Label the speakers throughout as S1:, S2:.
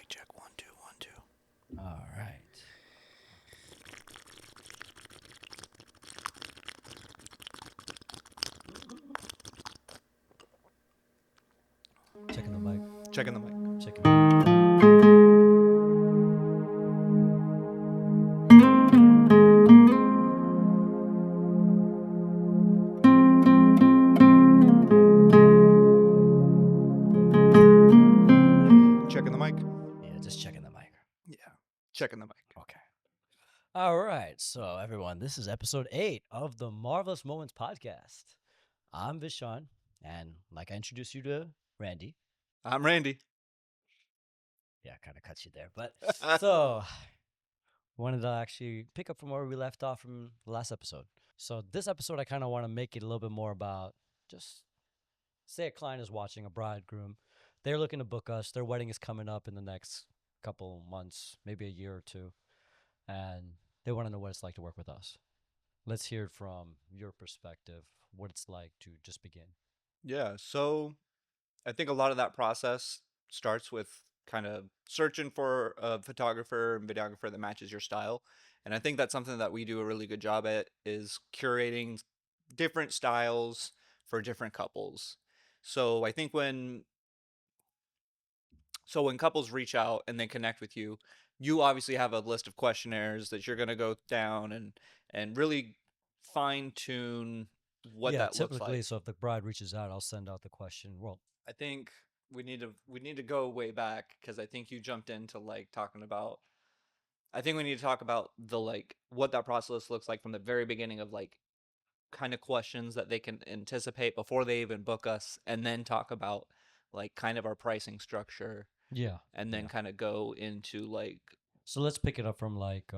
S1: check. 1, 2, 1, 2.
S2: All right. Checking the mic.
S1: Checking the mic.
S2: Checking the mic.
S1: Checking the mic.
S2: Yeah, just checking the mic.
S1: Yeah. Checking the mic.
S2: Okay. All right. So, everyone, this is episode 8 of the Marvelous Moments podcast. I'm Vishan, and like I introduced you to Randy.
S1: I'm Randy.
S2: Yeah, kind of cut you there. But so, wanted to actually pick up from where we left off from the last episode. So, this episode, I kind of want to make it a little bit more about just say a client is watching a bridegroom. They're looking to book us. Their wedding is coming up in the next couple months, maybe a year or two. And they want to know what it's like to work with us. Let's hear it from your perspective, what it's like to just begin.
S1: Yeah. So I think a lot of that process starts with kind of searching for a photographer and videographer that matches your style. And I think that's something that we do a really good job at is curating different styles for different couples. So I think when couples reach out and they connect with you, you obviously have a list of questionnaires that you're going to go down and really fine tune what
S2: Yeah,
S1: that looks
S2: typically,
S1: like.
S2: so if the bride reaches out, I'll send out the question. Well,
S1: I think we need to go way back because I think you jumped into like talking about. I think we need to talk about the like what that process looks like from the very beginning of like kind of questions that they can anticipate before they even book us, and then talk about like kind of our pricing structure,
S2: yeah,
S1: and then
S2: yeah.
S1: kind of go into like
S2: So let's pick it up from like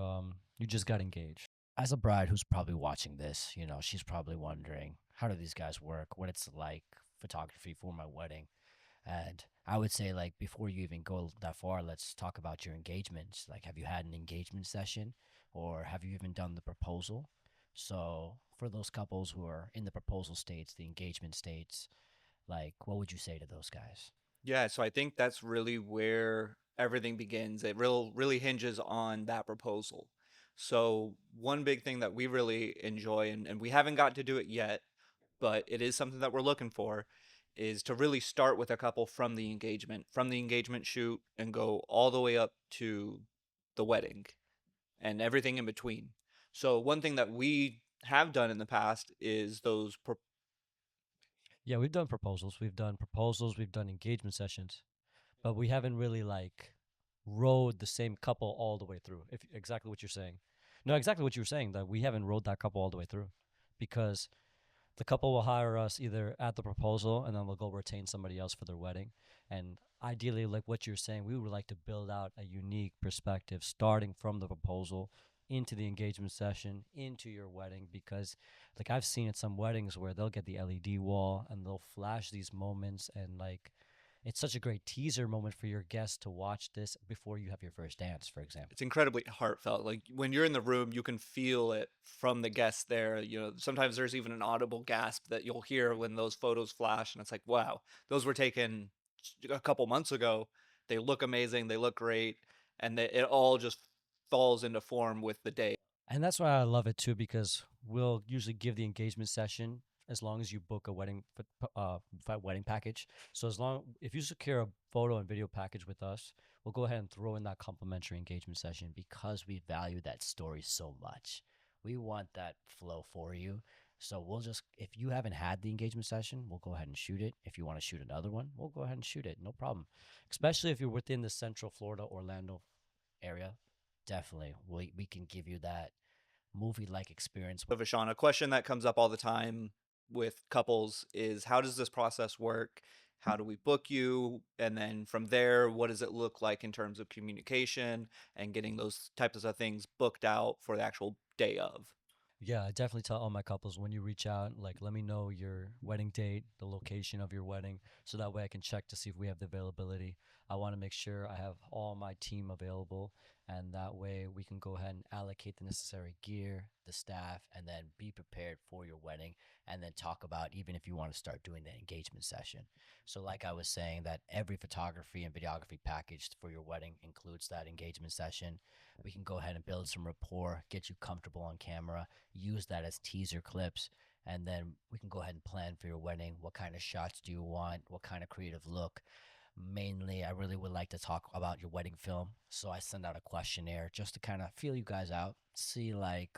S2: you just got engaged. As a bride who's probably watching this, she's probably wondering, how do these guys work? What it's like photography for my wedding. And I would say, like, before you even go that far, let's talk about your engagements. Like, have you had an engagement session or have you even done the proposal? So, for those couples who are in the proposal states, the engagement states, like, what would you say to those guys?
S1: yeah. So I think that's really where everything begins. It really hinges on that proposal. So one big thing that we really enjoy, and we haven't got to do it yet, but it is something that we're looking for, is to really start with a couple from the engagement shoot, and go all the way up to the wedding and everything in between. So one thing that we have done in the past is
S2: Yeah, we've done proposals. We've done engagement sessions, but we haven't really like rode the same couple all the way through. If exactly what you're saying. No, exactly what you were saying, that we haven't rode that couple all the way through because the couple will hire us either at the proposal and then we'll go retain somebody else for their wedding. And ideally, like what you're saying, we would like to build out a unique perspective starting from the proposal into the engagement session into your wedding, because like I've seen at some weddings where they'll get the LED wall and they'll flash these moments, and like it's such a great teaser moment for your guests to watch this before you have your first dance, for example.
S1: it's incredibly heartfelt. Like when you're in the room, you can feel it from the guests there. Sometimes there's even an audible gasp that you'll hear when those photos flash, and it's like, wow, those were taken a couple months ago. They look amazing. They look great, and it all just falls into form with the day.
S2: And that's why I love it too, because we'll usually give the engagement session as long as you book a wedding package. So as long if you secure a photo and video package with us, we'll go ahead and throw in that complimentary engagement session because we value that story so much. We want that flow for you. So we'll just, if you haven't had the engagement session, we'll go ahead and shoot it. If you want to shoot another one, we'll go ahead and shoot it. No problem. Especially if you're within the Central Florida, Orlando area, definitely we can give you that movie like experience.
S1: Vishan, a question that comes up all the time with couples is, how does this process work? How do we book you? And then from there, what does it look like in terms of communication and getting those types of things booked out for the actual day of?
S2: Yeah, I definitely tell all my couples, when you reach out, like, let me know your wedding date, the location of your wedding, so that way I can check to see if we have the availability. I want to make sure I have all my team available, and that way we can go ahead and allocate the necessary gear, the staff, and then be prepared for your wedding, and then talk about even if you want to start doing the engagement session. So, like I was saying, that every photography and videography package for your wedding includes that engagement session. We can go ahead and build some rapport, get you comfortable on camera, use that as teaser clips, and then we can go ahead and plan for your wedding. What kind of shots do you want? What kind of creative look? Mainly, I really would like to talk about your wedding film. So I send out a questionnaire just to kind of feel you guys out, see like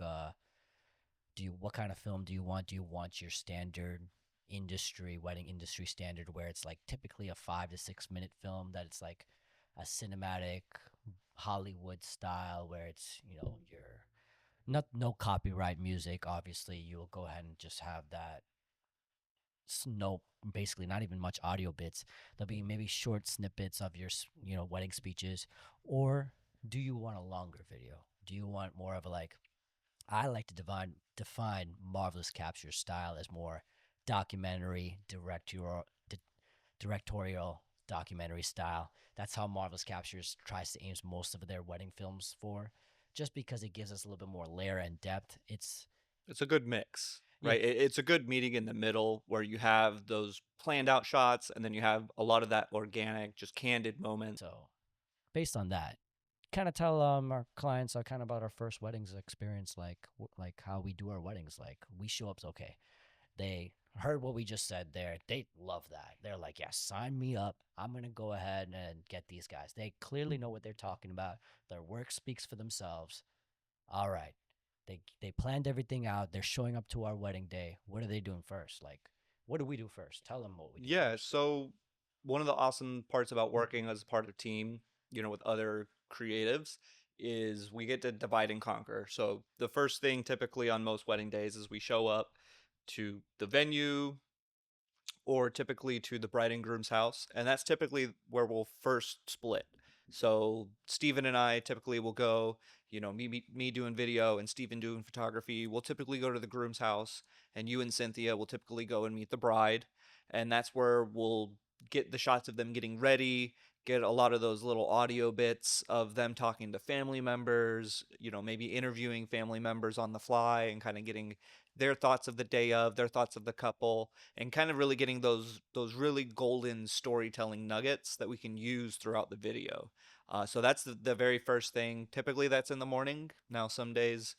S2: do you what kind of film do you want? Do you want your standard industry wedding industry standard where it's like typically a 5 to 6 minute film that it's like a cinematic Hollywood style where it's your not no copyright music. Obviously, you will go ahead and just have that no basically not even much audio bits. There'll be maybe short snippets of your wedding speeches, or do you want a longer video? Do you want more of a like I like to define Marvelous Capture style as more documentary, directorial documentary style. That's how Marvelous Captures tries to aim most of their wedding films for, just because it gives us a little bit more layer and depth.
S1: It's a good mix,
S2: Yeah.
S1: right? It's a good meeting in the middle where you have those planned out shots and then you have a lot of that organic, just candid moment.
S2: So based on that, kind of tell our clients kind of about our first weddings experience, like like how we do our weddings. Like we show up okay. They heard what we just said there. They love that. They're like, yeah, sign me up. I'm going to go ahead and get these guys. They clearly know what they're talking about. Their work speaks for themselves. All right. They planned everything out. They're showing up to our wedding day. What are they doing first? Like, what do we do first? Tell them what we do
S1: Yeah,
S2: first.
S1: so one of the awesome parts about working as part of a team, with other creatives is we get to divide and conquer. So the first thing typically on most wedding days is we show up to the venue, or typically to the bride and groom's house, and that's typically where we'll first split. So Steven and I typically will go, me doing video and Steven doing photography. We'll typically go to the groom's house, and you and Cynthia will typically go and meet the bride, and that's where we'll get the shots of them getting ready, get a lot of those little audio bits of them talking to family members, maybe interviewing family members on the fly and kind of getting their thoughts of the day of, their thoughts of the couple, and kind of really getting those really golden storytelling nuggets that we can use throughout the video. So that's the very first thing. Typically, that's in the morning. Now, sometimes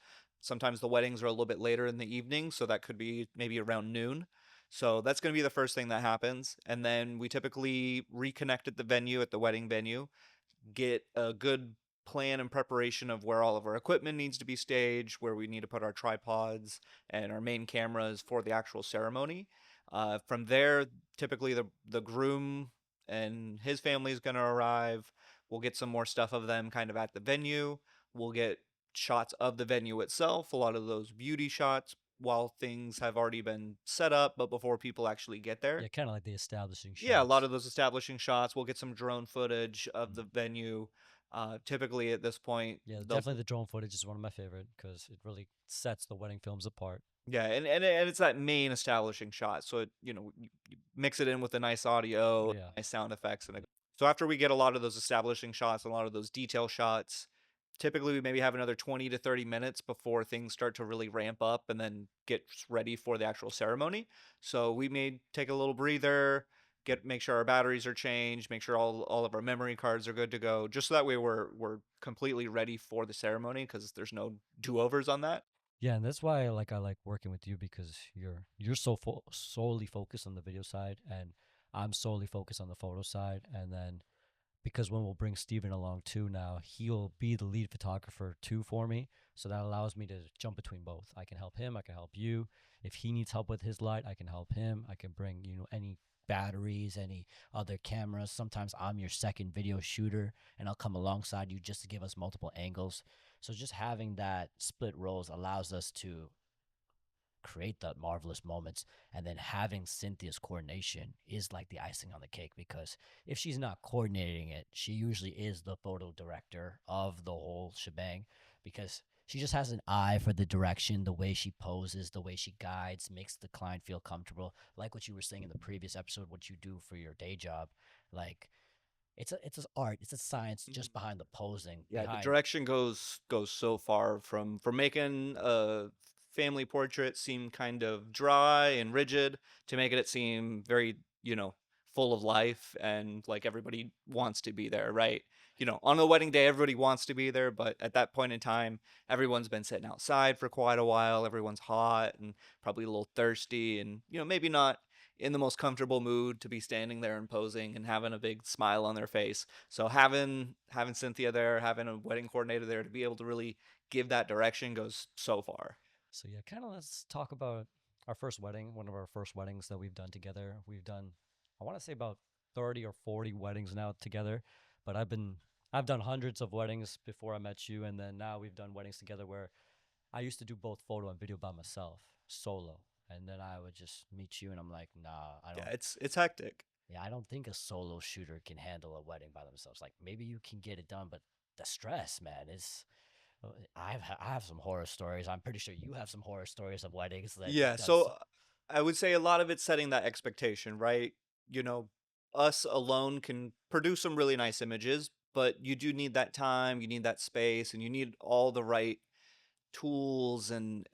S1: the weddings are a little bit later in the evening, so that could be maybe around noon. So that's going to be the first thing that happens, and then we typically reconnect at the venue, at the wedding venue, get a good plan and preparation of where all of our equipment needs to be staged, where we need to put our tripods and our main cameras for the actual ceremony. From there, typically the groom and his family is going to arrive. We'll get some more stuff of them kind of at the venue. We'll get shots of the venue itself, a lot of those beauty shots while things have already been set up, but before people actually get there.
S2: Yeah, kind of like the establishing
S1: Yeah, a lot
S2: shots.
S1: of those establishing shots. We'll get some drone footage of the
S2: Mm.
S1: venue. Typically, at this point,
S2: Yeah,
S1: they'll
S2: definitely the drone footage is one of my favorite because it really sets the wedding films apart.
S1: yeah, and it's that main establishing shot. So you mix it in with a nice audio,
S2: Yeah.
S1: nice sound effects, so after we get a lot of those establishing shots, a lot of those detail shots, typically we maybe have another 20 to 30 minutes before things start to really ramp up and then get ready for the actual ceremony. So we may take a little breather, make sure our batteries are changed, make sure all of our memory cards are good to go, just so that way we're completely ready for the ceremony because there's no do-overs on that.
S2: Yeah, and that's why I like working with you because you're solely focused on the video side, and I'm solely focused on the photo side. And then because when we'll bring Steven along too now, he'll be the lead photographer too for me. So that allows me to jump between both. I can help him, I can help you. If he needs help with his light, I can help him. I can bring, any batteries, any other cameras. Sometimes I'm your second video shooter and I'll come alongside you just to give us multiple angles. So just having that split roles allows us to create the marvelous moments, and then having Cynthia's coordination is like the icing on the cake because if she's not coordinating it, she usually is the photo director of the whole shebang because she just has an eye for the direction, the way she poses, the way she guides, makes the client feel comfortable, like what you were saying in the previous episode, what you do for your day job. Like it's an art. It's a science
S1: Mhm.
S2: just behind the posing,
S1: Yeah, the
S2: behind.
S1: direction goes so far from making a family portrait seem kind of dry and rigid to making it seem very, full of life and like everybody wants to be there, right? On the wedding day, everybody wants to be there, but at that point in time, everyone's been sitting outside for quite a while. Everyone's hot and probably a little thirsty and, maybe not in the most comfortable mood to be standing there and posing and having a big smile on their face. So having Cynthia there, having a wedding coordinator there to be able to really give that direction goes so far.
S2: So yeah, kind of let's talk about our first wedding, one of our first weddings that we've done together. We've done, I want to say about 30 or 40 weddings now together, but I've done hundreds of weddings before I met you, and then now we've done weddings together where I used to do both photo and video by myself, solo, and then I would just meet you, and I'm like, nah, I
S1: Yeah,
S2: don't.
S1: it's hectic.
S2: Yeah, I don't think a solo shooter can handle a wedding by themselves. Like maybe you can get it done, but the stress, man, is I have some horror stories. I'm pretty sure you have some horror stories of weddings that you've
S1: Yeah,
S2: done.
S1: so I would say a lot of it's setting that expectation, right? You know, us alone can produce some really nice images, but you do need that time, you need that space, and you need all the right tools and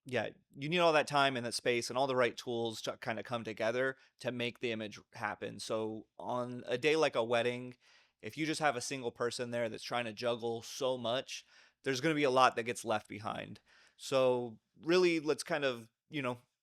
S1: yeah, you need all that time and that space and all the right tools to kind of come together to make the image happen. So on a day like a wedding, if you just have a single person there that's trying to juggle so much, there's going to be a lot that gets left behind. So really, let's kind of,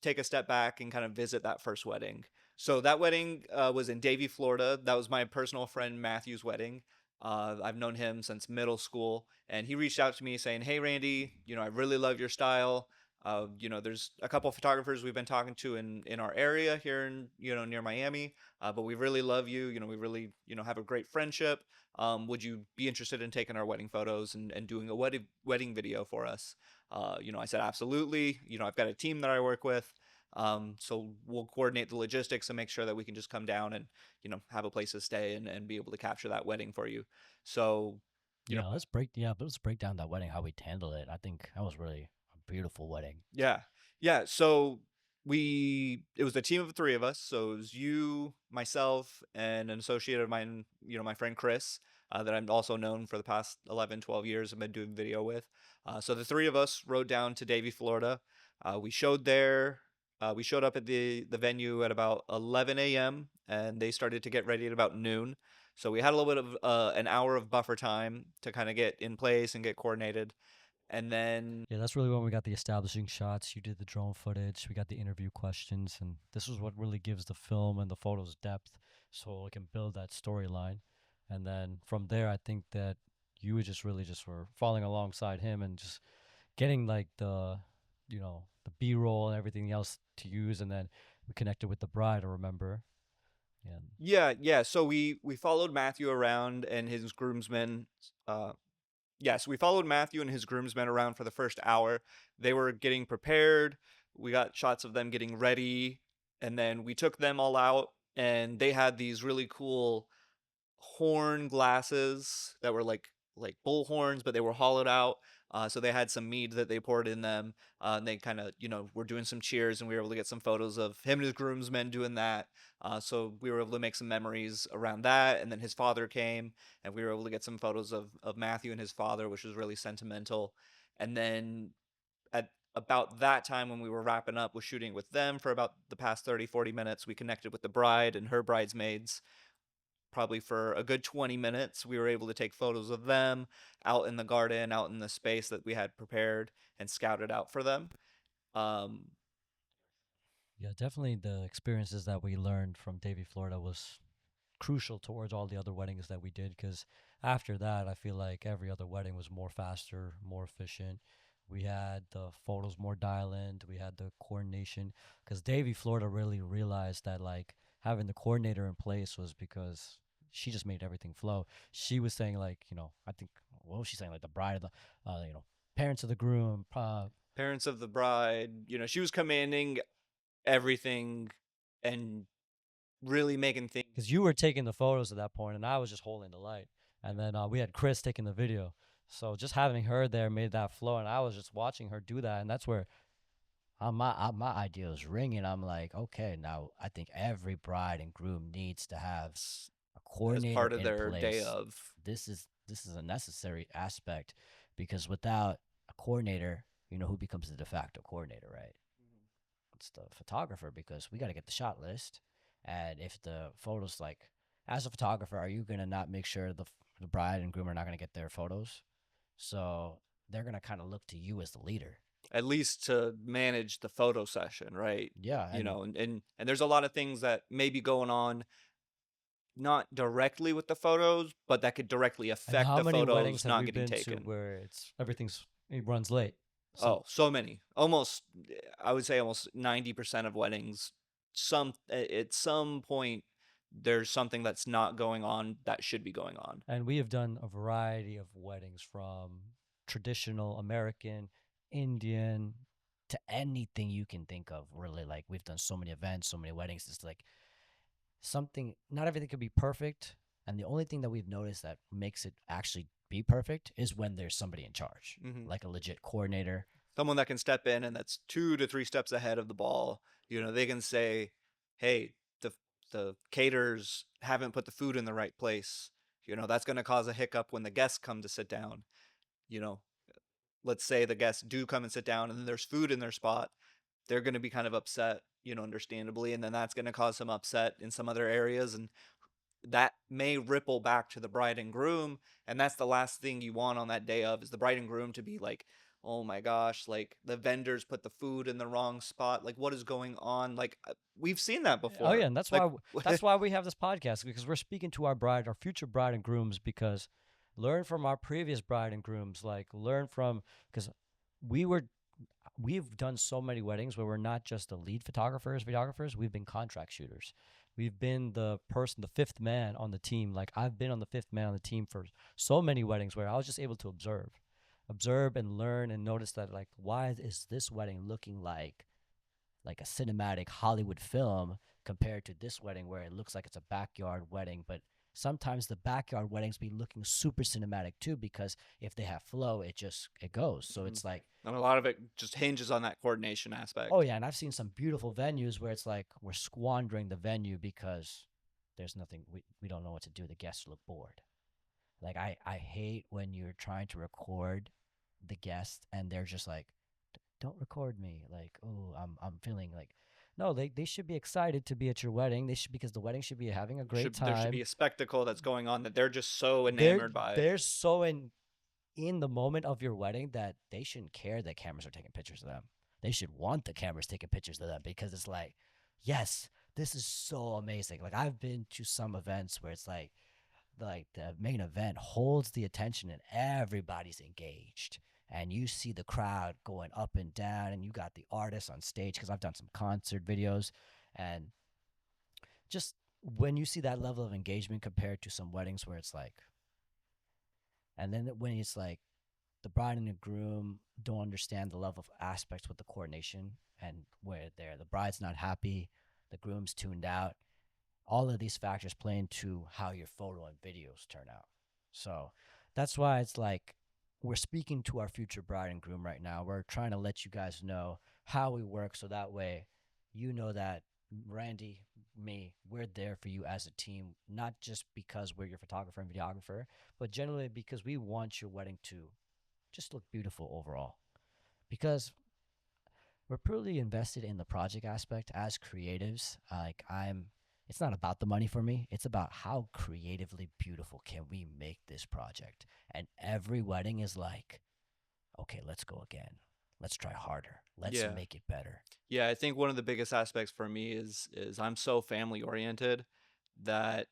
S1: take a step back and kind of visit that first wedding. So that wedding was in Davie, Florida. That was my personal friend Matthew's wedding. I've known him since middle school, and he reached out to me saying, "Hey, Randy, I really love your style. There's a couple of photographers we've been talking to in our area here in near Miami, but we really love you. We really have a great friendship. Would you be interested in taking our wedding photos and doing a wedding video for us?" I said absolutely. I've got a team that I work with. So we'll coordinate the logistics and make sure that we can just come down and have a place to stay and be able to capture that wedding for you. So you know
S2: But let's break down that wedding, how we handled it. I think that was really a beautiful wedding.
S1: Yeah. Yeah. So it was a team of three of us. So it was you, myself, and an associate of mine, my friend Chris, that I'm also known for the past 11, 12 years. I've been doing video with. So the three of us rode down to Davie, Florida. We showed there. We showed up at the venue at about 11 a.m. and they started to get ready at about noon. So we had a little bit of an hour of buffer time to kind of get in place and get coordinated. And then
S2: Yeah, that's really when we got the establishing shots. You did the drone footage. We got the interview questions, and this is what really gives the film and the photos depth, so it can build that storyline. And then from there, I think that you would just really just were falling alongside him and just getting like the B-roll and everything else to use, and then we connected with the bride. I remember. Yeah.
S1: Yeah, yeah. So we followed Matthew around and his groomsmen. Yes, we followed Matthew and his groomsmen around for the first hour. They were getting prepared. We got shots of them getting ready, and then we took them all out, and they had these really cool horn glasses that were like bull horns, but they were hollowed out. So they had some mead that they poured in them. And they kind of were doing some cheers, and we were able to get some photos of him and his groomsmen doing that. So we were able to make some memories around that. And then his father came, and we were able to get some photos of Matthew and his father, which was really sentimental. And then at about that time when we were wrapping up with shooting with them for about the past 30, 40 minutes, we connected with the bride and her bridesmaids probably for a good 20 minutes. We were able to take photos of them out in the garden, out in the space that we had prepared and scouted out for them. Um,
S2: Yeah, definitely the experiences that we learned from Davie, Florida was crucial towards all the other weddings that we did, because after that I feel like every other wedding was more faster, more efficient. We had the photos more dial in, we had the coordination, because Davie, Florida really realized that like having the coordinator in place was because she just made everything flow. She was saying like, I think, what was she saying, like the bride of the parents of the groom,
S1: Parents of the bride, she was commanding everything and really making things.
S2: because you were taking the photos at that point and I was just holding the light, and then we had Chris taking the video. So just having her there made that flow, and I was just watching her do that, and that's where my idea was ringing. I'm like, okay, now I think every bride and groom needs to have. A
S1: as
S2: coordinator
S1: part of
S2: in
S1: their day
S2: place.
S1: of.
S2: This is a necessary aspect because without a coordinator, you know who becomes the de facto coordinator, right? It's the photographer because we got to get the shot list. And if the photos, like, as a photographer, are you going to not make sure the bride and groom are not going to get their photos? So they're going to kind of look to you as the leader.
S1: At least to manage the photo session, right?
S2: Yeah.
S1: You
S2: And
S1: know, and there's a lot of things that may be going on not directly with the photos, but that could directly
S2: and
S1: affect
S2: how
S1: the
S2: many weddings
S1: photos
S2: have
S1: not
S2: we
S1: getting
S2: been to
S1: taken.
S2: where it runs late? So
S1: Oh, so many. Almost, I would say almost 90% of weddings, at some point, there's something that's not going on that should be going on.
S2: and we have done a variety of weddings from traditional American, Indian to anything you can think of. Really, like we've done so many events, so many weddings. It's like something. Not everything could be perfect, and the only thing that we've noticed that makes it actually be perfect is when there's somebody in charge,
S1: Hmm.
S2: like a legit coordinator.
S1: Someone that can step in and that's 2 to 3 steps ahead of the ball. You know, they can say, "Hey, the caterers haven't put the food in the right place. You know, that's going to cause a hiccup when the guests come to sit down. You know, let's say the guests do come and sit down and then there's food in their spot, they're going to be kind of upset, you know, understandably, and then that's going to cause some upset in some other areas, and that may ripple back to the bride and groom, and that's the last thing you want on that day of is the bride and groom to be like, oh my gosh, like the vendors put the food in the wrong spot, like what is going on, like we've seen that
S2: Oh
S1: before,
S2: yeah, and
S1: like
S2: that's why we have this podcast because we're speaking to our future bride and grooms because learn from our previous bride and grooms, like learn from because we were we've done so many weddings where we're not just the lead videographers, we've been contract shooters. We've been the person, the fifth man on the team. Like I've been on the fifth man on the team for so many weddings where I was just able to observe and learn and notice that like why is this wedding looking like a cinematic Hollywood film compared to this wedding where it looks like it's a backyard wedding, but sometimes the backyard weddings be looking super cinematic too because if they have flow, it goes. So
S1: Mhm.
S2: it's like,
S1: And a lot of it just hinges on that coordination
S2: oh
S1: aspect.
S2: yeah, and I've seen some beautiful venues where it's like we're squandering the venue because there's nothing we don't know what to do. The guests look bored. Like I hate when you're trying to record the guest and they're just like, don't record me. Like, oh, I'm feeling like no, they should be excited to be at your wedding. They should because the wedding should be having a great
S1: There should be
S2: time.
S1: a spectacle that's going on that they're just so
S2: They're
S1: enamored by.
S2: they're so in the moment of your wedding that they shouldn't care that cameras are taking pictures of them. They should want the cameras taking pictures of them because it's like, yes, this is so amazing. Like I've been to some events where it's like the main event holds the attention and everybody's engaged and you see the crowd going up and down and you got the artists on stage because I've done some concert videos and just when you see that level of engagement compared to some weddings where it's like and then when it's like the bride and the groom don't understand the level of aspects with the coordination and where the bride's not happy, the groom's tuned out, all of these factors play into how your photo and videos turn out. So that's why it's like we're speaking to our future bride and groom right now. We're trying to let you guys know how we work so that way you know that Randy, me, we're there for you as a team, not just because we're your photographer and videographer, but generally because we want your wedding to just look beautiful overall. Because we're pretty invested in the project aspect as creatives. It's not about the money for me. It's about how creatively beautiful can we make this project. And every wedding is like, okay, let's go again. Let's try harder. Let's
S1: Yeah.
S2: make it better.
S1: Yeah, I think one of the biggest aspects for me is I'm so family oriented that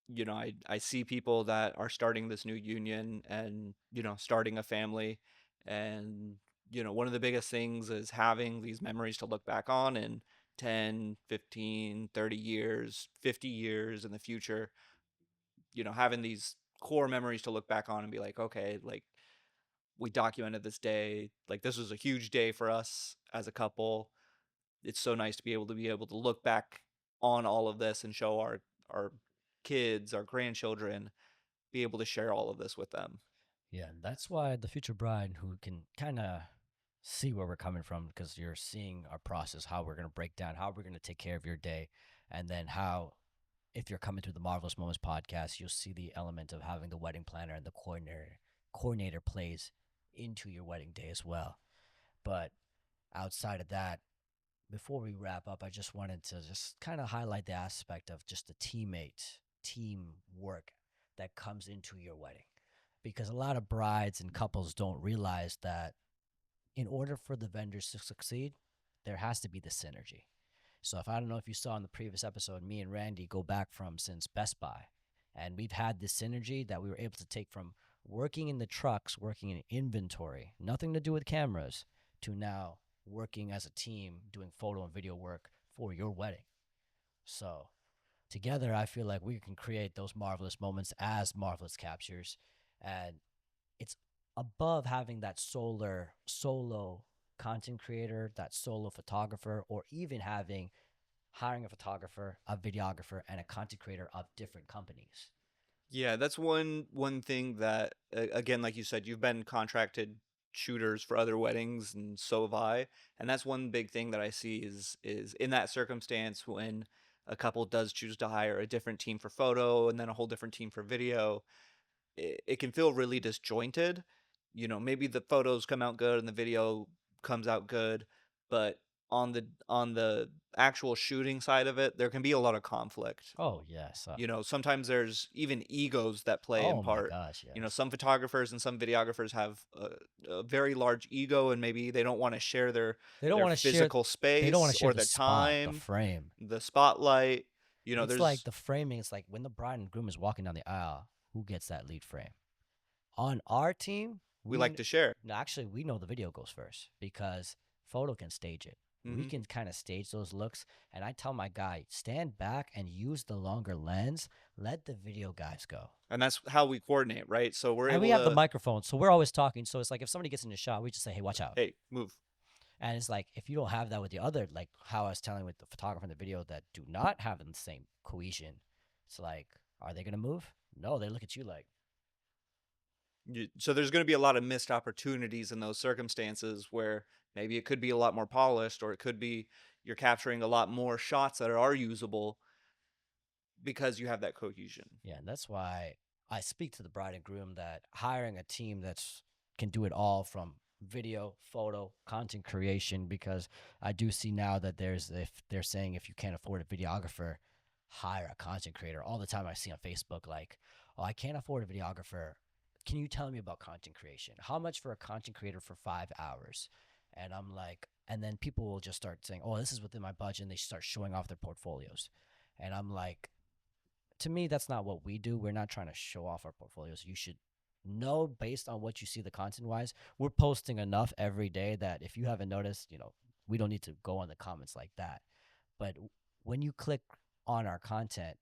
S1: you know, I see people that are starting this new union and you know, starting a family, and you know, one of the biggest things is having these memories to look back on in 10, 15, 30 years, 50 years in the future, you know, having these core memories to look back on and be like, okay, like we documented this day, like this was a huge day for us as a couple. It's so nice to be able to look back on all of this and show our kids, our grandchildren, be able to share all of this with them.
S2: Yeah, and that's why the future bride who can kind of see where we're coming from because you're seeing our process, how we're going to break down, how we're going to take care of your day, and then how if you're coming through the Marvelous Moments podcast, you'll see the element of having the wedding planner and the coordinator plays into your wedding day as well. But outside of that, before we wrap up, I just wanted to just kind of highlight the aspect of just the teamwork that comes into your wedding. Because a lot of brides and couples don't realize that in order for the vendors to succeed, there has to be the synergy. So if I don't know if you saw in the previous episode, me and Randy go back from since Best Buy, and we've had this synergy that we were able to take from working in the trucks, working in inventory, nothing to do with cameras, to now working as a team doing photo and video work for your wedding. So together, I feel like we can create those marvelous moments as marvelous captures, and it's above having that solo content creator, that solo photographer, or even having hiring a photographer, a videographer, and a content creator of different companies.
S1: Yeah, that's one thing that again, like you said, you've been contracted shooters for other weddings, and so have I. And that's one big thing that I see is in that circumstance when a couple does choose to hire a different team for photo and then a whole different team for video, it can feel really disjointed. You know, maybe the photos come out good and the video comes out good, but on the actual shooting side of it, there can be a lot of conflict.
S2: Oh yes.
S1: You know, sometimes there's even egos that play in
S2: Oh my
S1: part.
S2: gosh,
S1: You know,
S2: yes.
S1: some photographers and some videographers have a very large ego, and maybe they don't want to share
S2: They don't
S1: their
S2: want to share.
S1: physical
S2: They don't want
S1: space
S2: to share
S1: or
S2: the
S1: their
S2: spot, the
S1: time,
S2: frame.
S1: the spotlight. You know,
S2: It's like
S1: there's
S2: the framing. It's like when the bride and groom is walking down the aisle, who gets that lead frame? On our team,
S1: we like to share.
S2: no, actually we know the video goes first because photo can stage it. We
S1: Hmm.
S2: can kind of stage those looks, and I tell my guy, stand back and use the longer lens. Let the video guys go.
S1: And that's how we coordinate, right? So we're
S2: And we
S1: able
S2: have the
S1: to,
S2: microphone, so we're always talking. So it's like if somebody gets in the shot, we just say, "Hey, watch out."
S1: hey, move.
S2: And it's like if you don't have that with the other, like how I was telling with the photographer in the video that do not have the same cohesion, it's like, are they gonna move? No, they look at you like,
S1: So there's going to be a lot of missed opportunities in those circumstances where maybe it could be a lot more polished, or it could be you're capturing a lot more shots that are usable because you have that cohesion.
S2: yeah, and that's why I speak to the bride and groom that hiring a team that's can do it all from video, photo, content creation, because I do see now that there's if they're saying if you can't afford a videographer, hire a content creator. All the time I see on Facebook like, oh, I can't afford a videographer. Can you tell me about content creation? How much for a content creator for 5 hours? And I'm like, and then people will just start saying, oh, this is within my budget, and they start showing off their portfolios. And I'm like, to me, that's not what we do. We're not trying to show off our portfolios. You should know based on what you see the content wise. We're posting enough every day that if you haven't noticed, we don't need to go on the comments like that. But when you click on our content,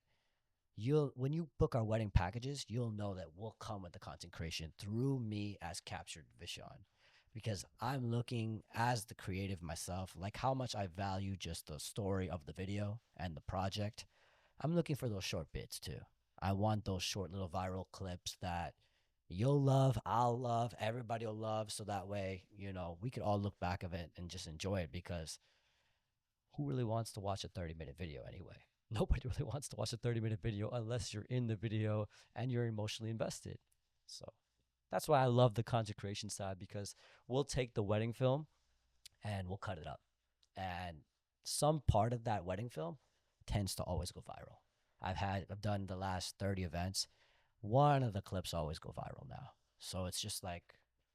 S2: you'll when you book our wedding packages, you'll know that we'll come with the content creation through me as captured Vishan. Because I'm looking as the creative myself, like how much I value just the story of the video and the project. I'm looking for those short bits too. I want those short little viral clips that you'll love, I'll love, everybody will love. So that way, we could all look back of it and just enjoy it because who really wants to watch a 30-minute video anyway? Nobody really wants to watch a 30-minute video unless you're in the video and you're emotionally invested. So that's why I love the content creation side because we'll take the wedding film and we'll cut it up. And some part of that wedding film tends to always go viral. I've done the last 30 events. One of the clips always go viral now. So it's just like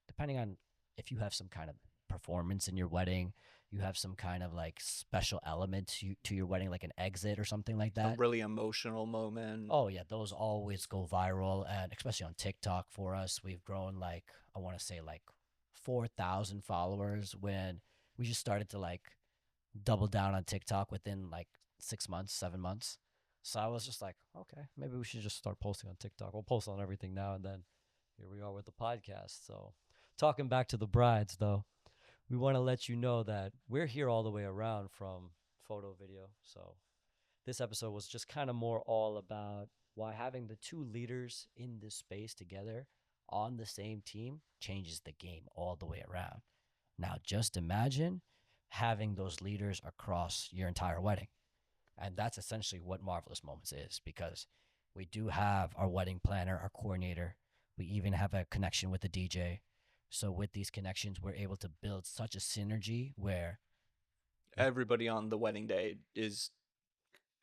S2: depending on if you have some kind of performance in your wedding, you have some kind of like special element to your wedding, like an exit or something like
S1: A
S2: that.
S1: really emotional moment.
S2: Oh yeah, those always go viral, and especially on TikTok for us, we've grown like I want to say like 4,000 followers when we just started to like double down on TikTok within like 6 months, 7 months. So I was just like, okay, maybe we should just start posting on TikTok. We'll post on everything now and then. Here we are with the podcast. So, talking back to the brides, though, we want to let you know that we're here all the way around from photo video. So, this episode was just kind of more all about why having the two leaders in this space together on the same team changes the game all the way around. Now, just imagine having those leaders across your entire wedding. And that's essentially what Marvelous Moments is, because we do have our wedding planner, our coordinator. We even have a connection with the DJ. So with these connections, we're able to build such a synergy where
S1: Everybody on the wedding day is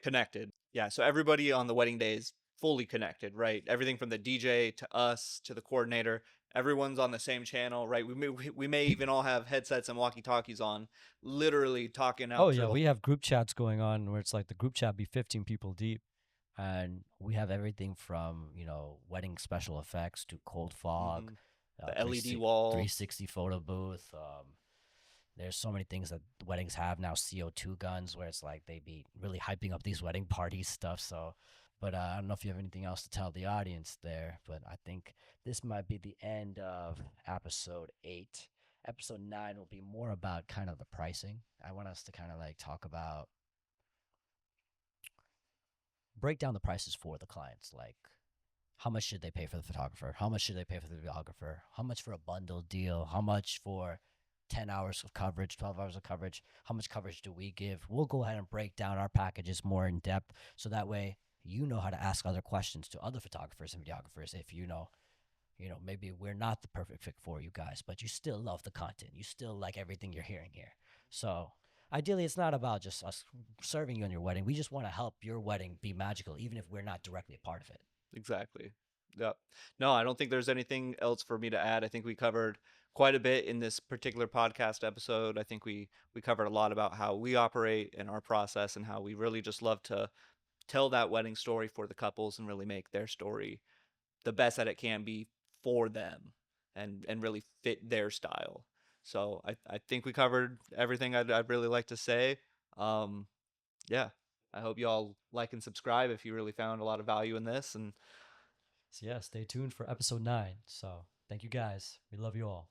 S1: connected. Yeah, so everybody on the wedding day is fully connected, right? Everything from the DJ to us to the coordinator, everyone's on the same channel, right? We may even all have headsets and walkie-talkies on, literally talking
S2: oh
S1: out through
S2: yeah,
S1: the
S2: we have group chats going on where it's like the group chat be 15 people deep, and we have everything from wedding special effects to cold fog,
S1: hmm the LED
S2: 3
S1: wall.
S2: 360 photo booth. There's so many things that weddings have now. CO2 guns, where it's like they be really hyping up these wedding party stuff. So, but I don't know if you have anything else to tell the audience there. But I think this might be the end of episode 8. Episode 9 will be more about kind of the pricing. I want us to kind of like talk about, break down the prices for the clients. Like, how much should they pay for the photographer? How much should they pay for the videographer? How much for a bundle deal? How much for 10 hours of coverage, 12 hours of coverage? How much coverage do we give? We'll go ahead and break down our packages more in depth, so that way you know how to ask other questions to other photographers and videographers. If maybe we're not the perfect fit for you guys, but you still love the content. You still like everything you're hearing here. So ideally, it's not about just us serving you on your wedding. We just want to help your wedding be magical, even if we're not directly a part of it.
S1: Exactly. Yep. No, I don't think there's anything else for me to add. I think we covered quite a bit in this particular podcast episode. I think we covered a lot about how we operate and our process and how we really just love to tell that wedding story for the couples and really make their story the best that it can be for them and really fit their style. So I think we covered everything I'd really like to say. Um, yeah, I hope you all like and subscribe if you really found a lot of value in this. And
S2: So yeah, stay tuned for episode 9. So thank you guys. We love you all.